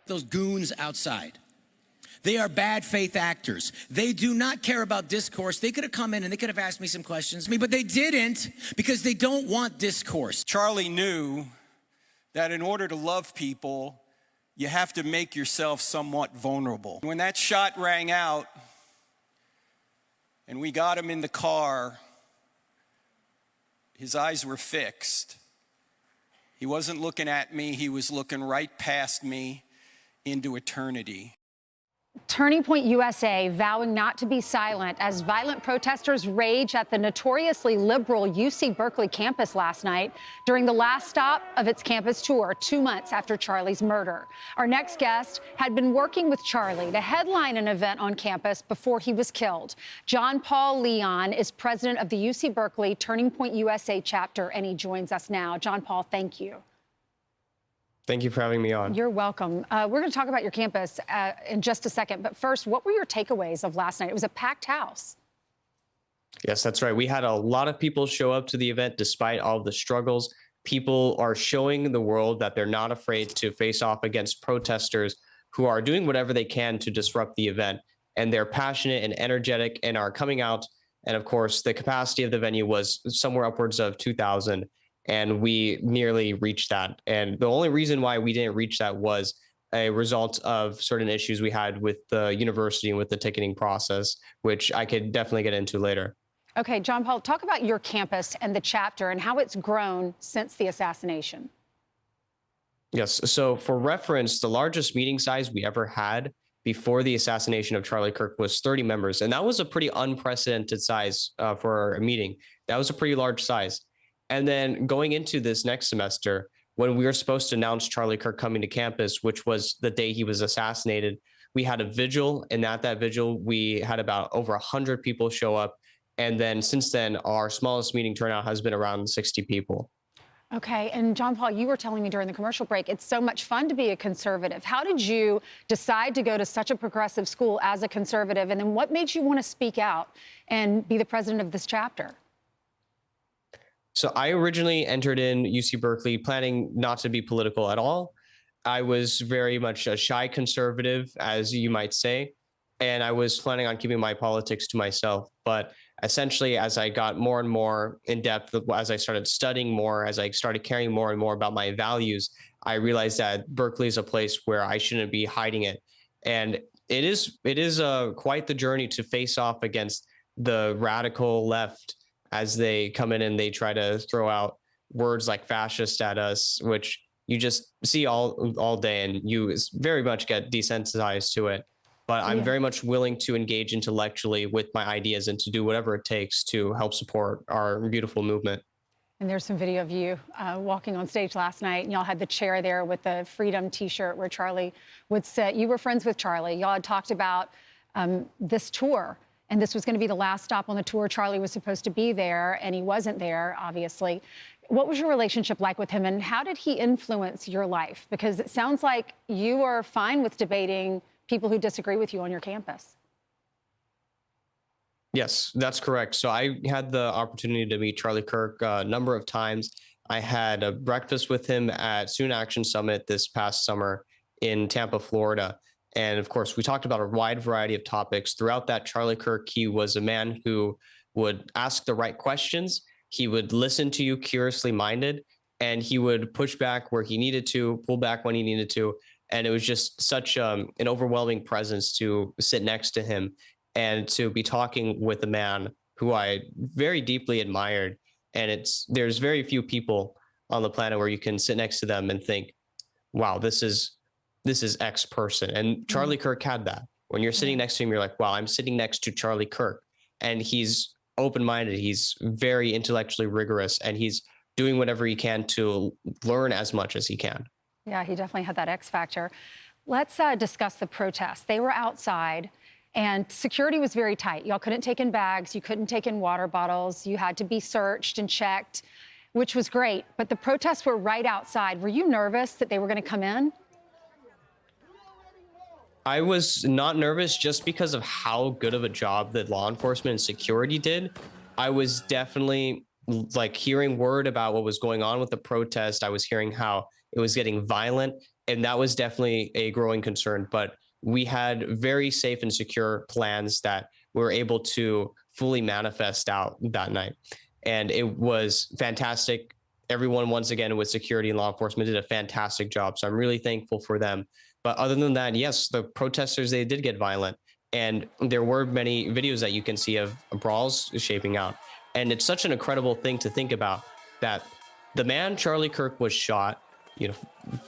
Those goons outside. They are bad faith actors. They do not care about discourse. They could have come in and they could have asked me some questions, but they didn't because they don't want discourse. Charlie knew that in order to love people, you have to make yourself somewhat vulnerable. When that shot rang out and we got him in the car, his eyes were fixed. He wasn't looking at me. He was looking right past me into eternity. Turning Point USA vowing not to be silent as violent protesters rage at the notoriously liberal UC Berkeley campus last night during the last stop of its campus tour 2 months after Charlie's murder. Our next guest had been working with Charlie to headline an event on campus before he was killed. John Paul Leon is president of the UC Berkeley Turning Point USA chapter, and he joins us now. John Paul, thank you. Thank you for having me on. You're welcome. We're going to talk about your campus in just a second. But first, what were your takeaways of last night? It was a packed house. Yes, that's right. We had a lot of people show up to the event despite all of the struggles. People are showing the world that they're not afraid to face off against protesters who are doing whatever they can to disrupt the event. And they're passionate and energetic and are coming out. And of course, the capacity of the venue was somewhere upwards of 2,000. And we nearly reached that. And the only reason why we didn't reach that was a result of certain issues we had with the university and with the ticketing process, which I could definitely get into later. Okay, John Paul, talk about your campus and the chapter and how it's grown since the assassination. Yes. So for reference, the largest meeting size we ever had before the assassination of Charlie Kirk was 30 members. And that was a pretty unprecedented size for a meeting. That was a pretty large size. And then going into this next semester, when we were supposed to announce Charlie Kirk coming to campus, which was the day he was assassinated, we had a vigil. And at that vigil, we had about over 100 people show up. And then since then, our smallest meeting turnout has been around 60 people. Okay. And John Paul, you were telling me during the commercial break, it's so much fun to be a conservative. How did you decide to go to such a progressive school as a conservative? And then what made you want to speak out and be the president of this chapter? So I originally entered in UC Berkeley planning not to be political at all. I was very much a shy conservative, as you might say, and I was planning on keeping my politics to myself. But essentially, as I got more and more in depth, as I started studying more, as I started caring more and more about my values, I realized that Berkeley is a place where I shouldn't be hiding it. And it is quite the journey to face off against the radical left as they come in and they try to throw out words like fascist at us, which you just see all day, and you very much get desensitized to it. But I'm very much willing to engage intellectually with my ideas and to do whatever it takes to help support our beautiful movement. And there's some video of you walking on stage last night, and y'all had the chair there with the Freedom T-shirt where Charlie would sit. You were friends with Charlie. Y'all had talked about this tour. And this was going to be the last stop on the tour. Charlie was supposed to be there, and he wasn't there, obviously. What was your relationship like with him, and how did he influence your life? Because it sounds like you are fine with debating people who disagree with you on your campus. Yes, that's correct. So I had the opportunity to meet Charlie Kirk a number of times. I had a breakfast with him at Student Action Summit this past summer in Tampa, Florida. And of course, we talked about a wide variety of topics. Throughout that, Charlie Kirk, he was a man who would ask the right questions. He would listen to you curiously minded, and he would push back where he needed to, pull back when he needed to. And it was just such an overwhelming presence to sit next to him and to be talking with a man who I very deeply admired. And there's very few people on the planet where you can sit next to them and think, wow, this is X person. And Charlie Kirk had that. When you're sitting next to him, you're like, wow, I'm sitting next to Charlie Kirk. And he's open-minded. He's very intellectually rigorous, and he's doing whatever he can to learn as much as he can. Yeah, he definitely had that X factor. Let's discuss the protests. They were outside, and security was very tight. Y'all couldn't take in bags. You couldn't take in water bottles. You had to be searched and checked, which was great. But the protests were right outside. Were you nervous that they were going to come in? I was not nervous just because of how good of a job that law enforcement and security did. I was definitely hearing word about what was going on with the protest. I was hearing how It was getting violent, and that was definitely a growing concern. But we had very safe and secure plans that we were able to fully manifest out that night. And it was fantastic. Everyone, once again, with security and law enforcement, did a fantastic job. So I'm really thankful for them. But other than that, yes, the protesters, they did get violent. And there were many videos that you can see of brawls shaping out. And it's such an incredible thing to think about that the man, Charlie Kirk, was shot,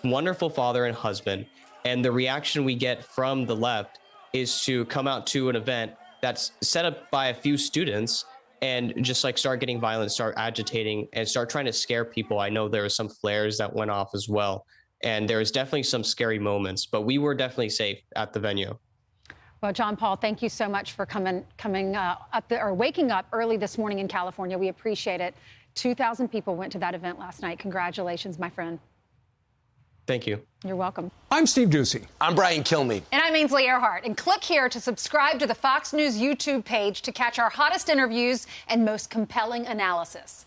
wonderful father and husband. And the reaction we get from the left is to come out to an event that's set up by a few students and just like start getting violent, start agitating, and start trying to scare people. I know there were some flares that went off as well. And there was definitely some scary moments, but we were definitely safe at the venue. Well, John Paul, thank you so much for waking up early this morning in California. We appreciate it. 2,000 people went to that event last night. Congratulations, my friend. Thank you. You're welcome. I'm Steve Ducey. I'm Brian Kilmeade. And I'm Ainsley Earhart. And click here to subscribe to the Fox News YouTube page to catch our hottest interviews and most compelling analysis.